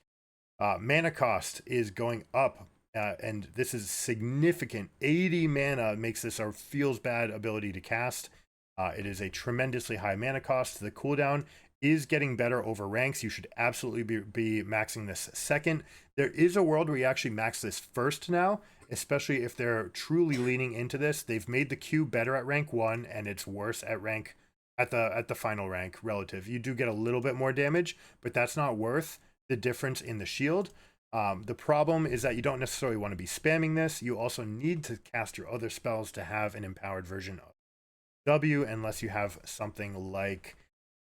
Mana cost is going up, and this is significant. 80 mana makes this a feels bad ability to cast. It is a tremendously high mana cost. The cooldown is getting better over ranks. You should absolutely be maxing this second. There is a world where you actually max this first now, especially if they're truly leaning into this. They've made the Q better at rank 1, and it's worse at the final rank relative. You do get a little bit more damage, but that's not worth the difference in the shield. The problem is that you don't necessarily want to be spamming this. You also need to cast your other spells to have an empowered version of W, unless you have something like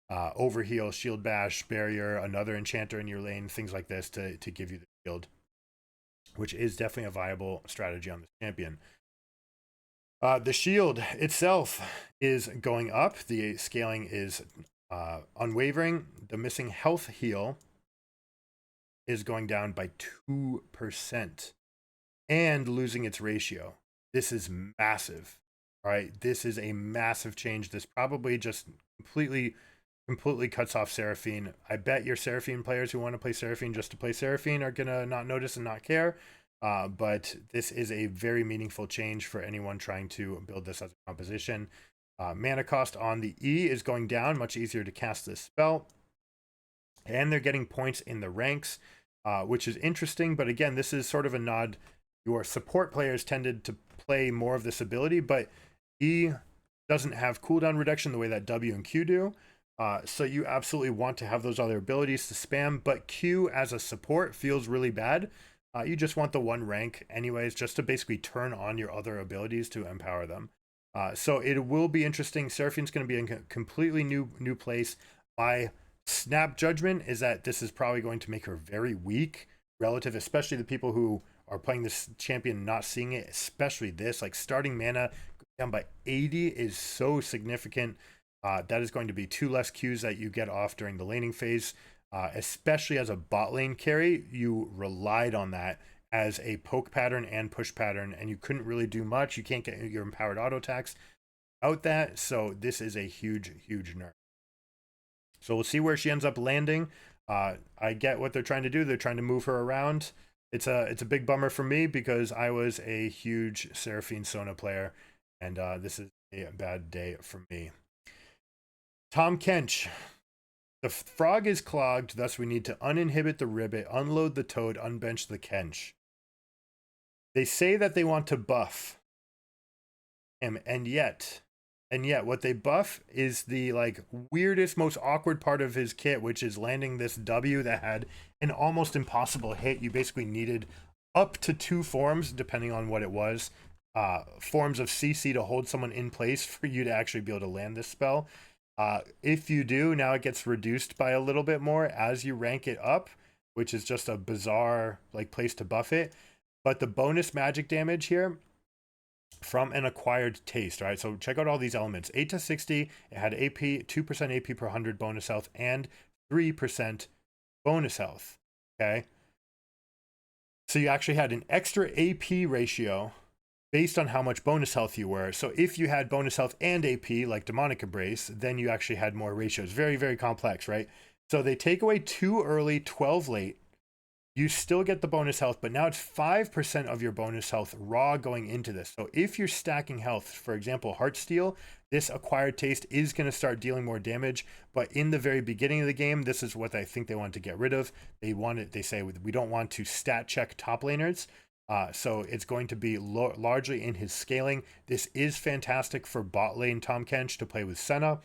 Overheal, Shield Bash, Barrier, another enchanter in your lane, things like this to give you the shield, which is definitely a viable strategy on this champion. The shield itself is going up. The scaling is unwavering. The missing health heal is going down by 2% and losing its ratio. This is massive. All right, this is a massive change. This probably just completely cuts off Seraphine. I bet your Seraphine players who want to play Seraphine just to play Seraphine are gonna not notice and not care. But this is a very meaningful change for anyone trying to build this as a composition. Mana cost on the E is going down, much easier to cast this spell. And they're getting points in the ranks, which is interesting. But again, this is sort of a nod. Your support players tended to play more of this ability, but E doesn't have cooldown reduction the way that W and Q do. So you absolutely want to have those other abilities to spam, but Q as a support feels really bad. You just want the one rank anyways, just to basically turn on your other abilities to empower them. So it will be interesting. Seraphine's going to be in a completely new place. My snap judgment is that this is probably going to make her very weak relative, especially the people who are playing this champion not seeing it, especially this. Like, starting mana down by 80 is so significant. That is going to be 2 less Qs that you get off during the laning phase. Especially as a bot lane carry, you relied on that as a poke pattern and push pattern, and you couldn't really do much. You can't get your empowered auto attacks out that, so this is a huge nerf. So we'll see where she ends up landing. I get what they're trying to do. They're trying to move her around. It's a big bummer for me because I was a huge Seraphine Sona player, and this is a bad day for me. Tahm Kench. The frog is clogged, thus we need to uninhibit the ribbit, unload the toad, unbench the Kench. They say that they want to buff him, and yet what they buff is the weirdest, most awkward part of his kit, which is landing this W that had an almost impossible hit. You basically needed up to 2 forms, depending on what it was, forms of CC to hold someone in place for you to actually be able to land this spell. If you do, now it gets reduced by a little bit more as you rank it up, which is just a bizarre place to buff it. But the bonus magic damage here from an acquired taste, right? So check out all these elements. 8 to 60, it had AP, 2% AP per 100 bonus health, and 3% bonus health, okay? So you actually had an extra AP ratio based on how much bonus health you were. So if you had bonus health and AP, like Demonic Embrace, then you actually had more ratios. Very complex, right? So they take away 2 early, 12 late. You still get the bonus health, but now it's 5% of your bonus health raw going into this. So if you're stacking health, for example, Heartsteel, this acquired taste is going to start dealing more damage. But in the very beginning of the game, this is what I think they want to get rid of. They say we don't want to stat check top laners. So it's going to be largely in his scaling. This is fantastic for bot lane Tahm Kench to play with Senna.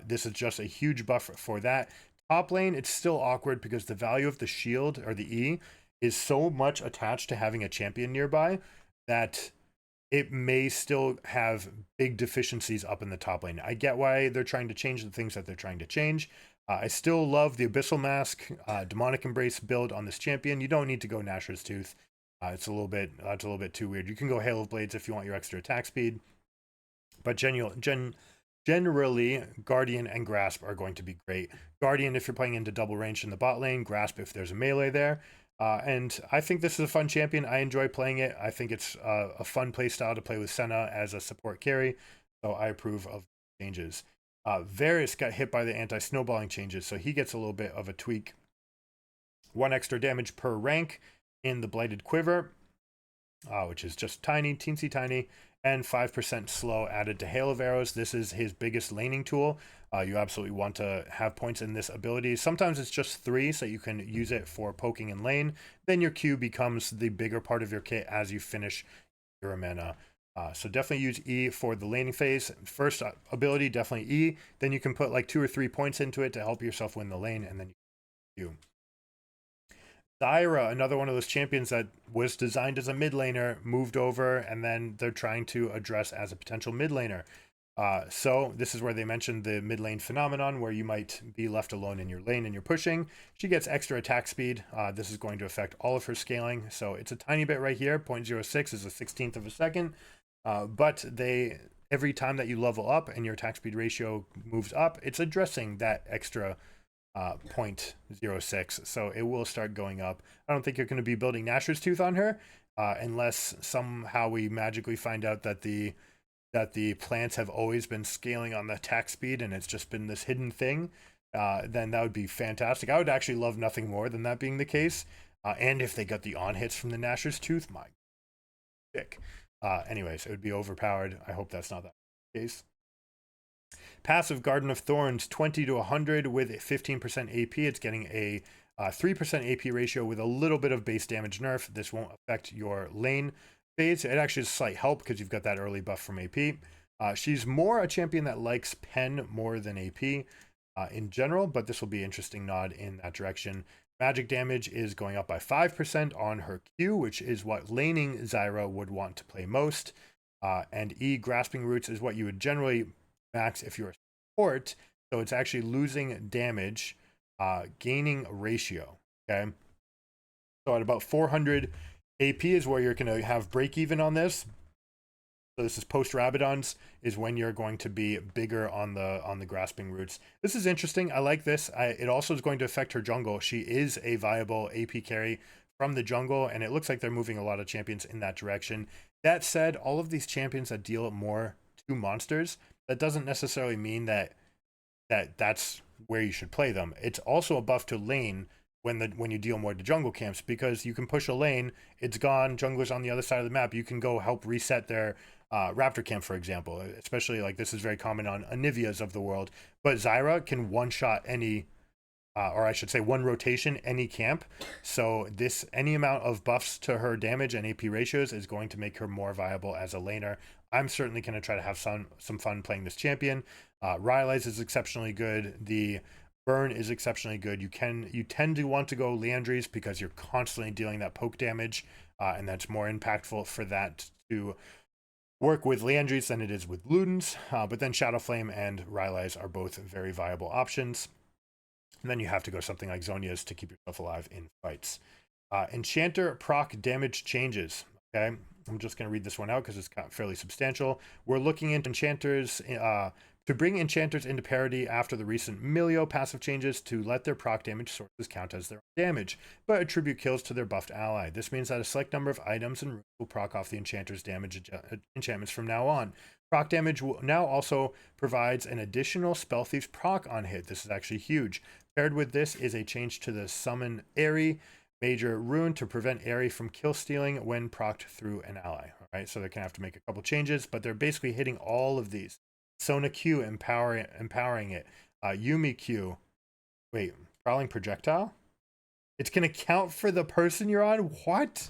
This is just a huge buff for that. Top lane, it's still awkward because the value of the shield, or the E, is so much attached to having a champion nearby that it may still have big deficiencies up in the top lane. I get why they're trying to change the things that they're trying to change. I still love the Abyssal Mask, Demonic Embrace build on this champion. You don't need to go Nashor's Tooth. It's a little bit too weird. You can go Hail of Blades if you want your extra attack speed. But generally, Guardian and Grasp are going to be great. Guardian if you're playing into double range in the bot lane, Grasp if there's a melee there. And I think this is a fun champion. I enjoy playing it. I think it's a fun play style to play with Senna as a support carry. So I approve of the changes. Varus got hit by the anti-snowballing changes, so he gets a little bit of a tweak. 1 extra damage per rank in the Blighted Quiver, which is just teensy tiny, and 5% slow added to Hail of Arrows. This is his biggest laning tool. You absolutely want to have points in this ability. Sometimes it's just 3, so you can use it for poking in lane. Then your Q becomes the bigger part of your kit as you finish your mana. So definitely use E for the laning phase. First ability, definitely E. Then you can put 2 or 3 points into it to help yourself win the lane, and then you. Zyra, another one of those champions that was designed as a mid laner, moved over, and then they're trying to address as a potential mid laner. So this is where they mentioned the mid lane phenomenon, where you might be left alone in your lane and you're pushing. She gets extra attack speed. This is going to affect all of her scaling. So it's a tiny bit right here. 0.06 is a 16th of a second. But every time that you level up and your attack speed ratio moves up, it's addressing that extra 0.06, so it will start going up. I don't think you're going to be building Nashor's Tooth on her unless somehow we magically find out that the plants have always been scaling on the attack speed and it's just been this hidden thing. Then that would be fantastic. I would actually love nothing more than that being the case. And if they got the on hits from the Nashor's Tooth, my dick. Anyways, it would be overpowered. I hope that's not the case. Passive Garden of Thorns, 20 to 100 with 15% AP. It's getting a 3% AP ratio with a little bit of base damage nerf. This won't affect your lane phase. It actually is a slight help because you've got that early buff from AP. She's more a champion that likes pen more than AP in general, but this will be an interesting nod in that direction. Magic damage is going up by 5% on her Q, which is what laning Zyra would want to play most. And E, Grasping Roots, is what you would generally max if you're a support. So it's actually losing damage, gaining ratio. Okay. So at about 400 AP is where you're going to have break even on this. So this is post Rabadons is when you're going to be bigger on the Grasping Roots. This is interesting. I like this. It also is going to affect her jungle. She is a viable AP carry from the jungle, and it looks like they're moving a lot of champions in that direction. That said, all of these champions that deal more to monsters, that doesn't necessarily mean that's where you should play them. It's also a buff to lane when you deal more to jungle camps, because you can push a lane, it's gone, jungler's on the other side of the map, you can go help reset their Raptor camp, for example. Especially, like, this is very common on Anivias of the world, but Zyra can one-shot any or I should say one rotation any camp. So any amount of buffs to her damage and AP ratios is going to make her more viable as a laner. I'm certainly going to try to have some fun playing this champion. Rylai's is exceptionally good. The burn is exceptionally good. You tend to want to go Liandry's because you're constantly dealing that poke damage, and that's more impactful for that to work with Liandry's than it is with Luden's. But then Shadowflame and Rylai's are both very viable options. And then you have to go something like Zhonya's to keep yourself alive in fights. Enchanter proc damage changes. Okay, I'm just going to read this one out because it's fairly substantial. We're looking into enchanters to bring enchanters into parity after the recent Milio passive changes to let their proc damage sources count as their damage, but attribute kills to their buffed ally. This means that a select number of items and runes will proc off the enchanter's damage enchantments from now on. Proc damage now also provides an additional Spell Thief's proc on hit. This is actually huge. Paired with this is a change to the Summon Airy major rune to prevent Airy from kill stealing when procced through an ally. All right, so they're gonna have to make a couple changes, but they're basically hitting all of these. Sona Q empowering it. Yumi Q. Wait, Prowling Projectile? It's gonna count for the person you're on? What?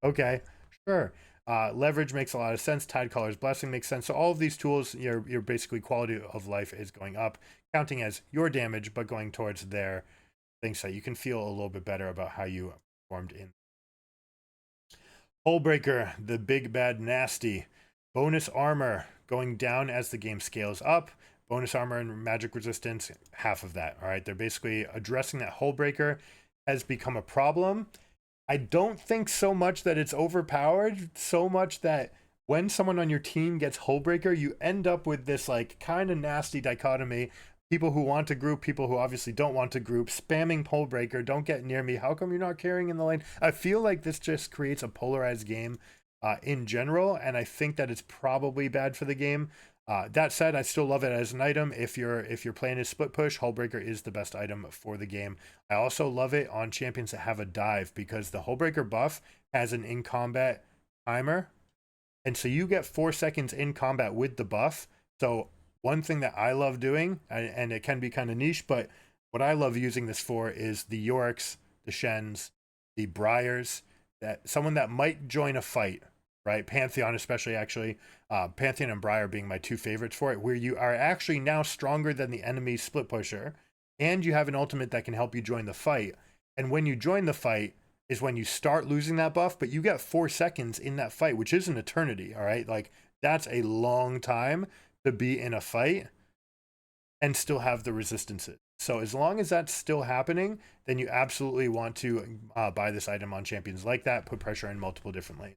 Okay, sure. Leverage makes a lot of sense. Tidecaller's Blessing makes sense. So all of these tools, your basically quality of life is going up, counting as your damage, but going towards their things so you can feel a little bit better about how you performed in. Hullbreaker, the big bad nasty. Bonus armor going down as the game scales up. Bonus armor and magic resistance, half of that. All right, they're basically addressing that Hullbreaker has become a problem. I don't think so much that it's overpowered, so much that when someone on your team gets Hullbreaker, you end up with this like kind of nasty dichotomy. People who want to group, people who obviously don't want to group, spamming Hullbreaker, don't get near me. How come you're not carrying in the lane? I feel like this just creates a polarized game in general, and I think that it's probably bad for the game. That said, I still love it as an item. If you're playing a split push, Hullbreaker is the best item for the game. I also love it on champions that have a dive, because the Hullbreaker buff has an in combat timer, and so you get 4 seconds in combat with the buff. So one thing that I love doing, and it can be kind of niche, but what I love using this for is the Yoriks, the Shens, the Briars, that someone that might join a fight, right? Pantheon especially, actually. Pantheon and Briar being my two favorites for it, where you are actually now stronger than the enemy split pusher. and you have an ultimate that can help you join the fight. And when you join the fight is when you start losing that buff, but you get 4 seconds in that fight, which is an eternity. All right, like that's a long time to be in a fight and still have the resistances. So as long as that's still happening, then you absolutely want to buy this item on champions like that, put pressure in multiple different lanes.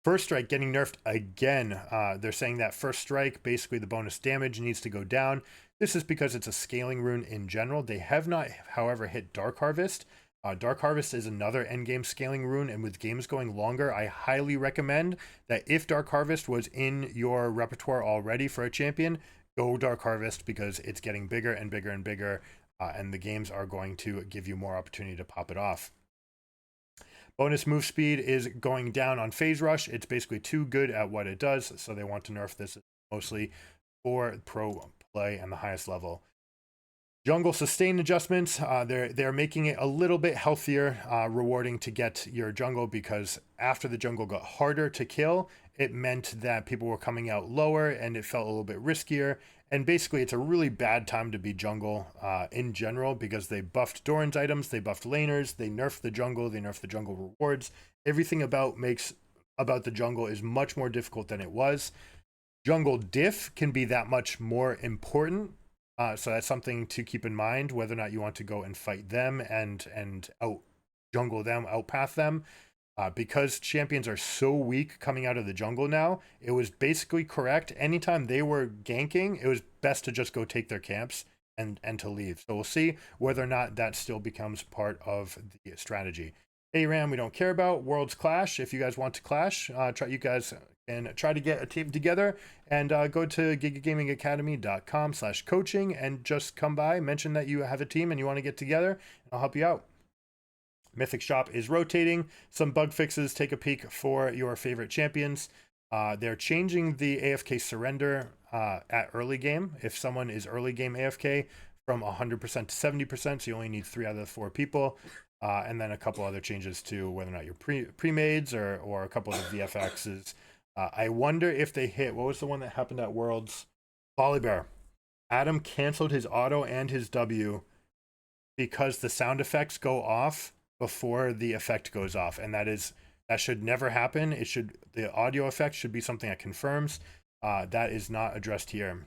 First strike getting nerfed again. They're saying that first strike, basically the bonus damage needs to go down. This is because it's a scaling rune in general. They have not, however, hit Dark Harvest. Dark Harvest is another endgame scaling rune, and with games going longer, I highly recommend that if Dark Harvest was in your repertoire already for a champion, go Dark Harvest, because it's getting bigger and bigger and bigger, and the games are going to give you more opportunity to pop it off. Bonus move speed is going down on Phase Rush. It's basically too good at what it does, so they want to nerf this mostly for pro play and the highest level. Jungle sustain adjustments, they're making it a little bit healthier, rewarding to get your jungle, because after the jungle got harder to kill, it meant that people were coming out lower and it felt a little bit riskier. And basically it's a really bad time to be jungle in general, because they buffed Doran's items, they buffed laners, they nerfed the jungle, they nerfed the jungle rewards. Everything about the jungle is much more difficult than it was. Jungle diff can be that much more important. So that's something to keep in mind, whether or not you want to go and fight them and out jungle them, outpath them. Because champions are so weak coming out of the jungle now, it was basically correct. Anytime they were ganking, it was best to just go take their camps and to leave. So we'll see whether or not that still becomes part of the strategy. ARAM we don't care about. Worlds Clash, if you guys want to clash, you guys can try to get a team together, and go to gigagamingacademy.com/coaching and just come by, mention that you have a team and you want to get together, and I'll help you out. Mythic Shop is rotating. Some bug fixes. Take a peek for your favorite champions. They're changing the AFK surrender at early game. If someone is early game AFK, from 100% to 70%, so you only need 3 out of the 4 people. And then a couple other changes to whether or not you're pre-mades or a couple of the VFXs. I wonder if they hit, what was the one that happened at Worlds? Volibear. Adam canceled his auto and his W because the sound effects go off before the effect goes off, and that should never happen. The audio effect should be something that confirms. That is not addressed here. And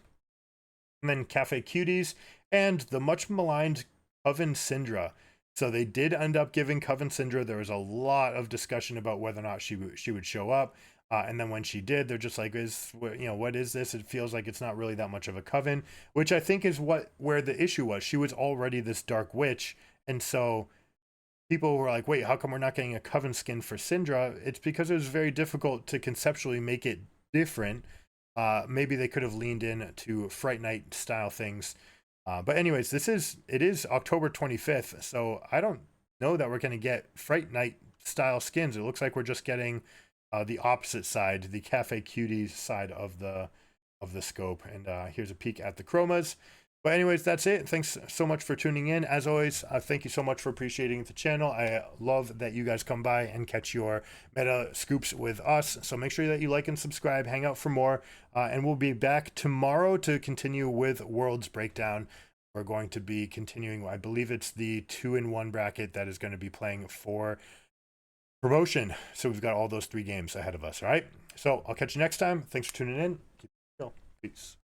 then Cafe Cuties and the much maligned Coven Syndra. So they did end up giving Coven Syndra. There was a lot of discussion about whether or not she would show up. And then when she did, they're just like, what is this? It feels like it's not really that much of a coven, which I think is where the issue was. She was already this dark witch, and so people were like, wait, how come we're not getting a coven skin for Syndra? It's because it was very difficult to conceptually make it different. Maybe they could have leaned in to Fright Night style things. But anyways, it is October 25th, so I don't know that we're going to get Fright Night style skins. It looks like we're just getting the opposite side, the Cafe Cuties side of the scope. And here's a peek at the chromas. But anyways, that's it. Thanks so much for tuning in. As always, thank you so much for appreciating the channel. I love that you guys come by and catch your meta scoops with us. So make sure that you like and subscribe, hang out for more, and we'll be back tomorrow to continue with Worlds Breakdown. We're going to be continuing, I believe it's the 2-in-1 bracket that is going to be playing for promotion. So we've got all those 3 games ahead of us, all right? So I'll catch you next time. Thanks for tuning in. Keep it chill. Peace.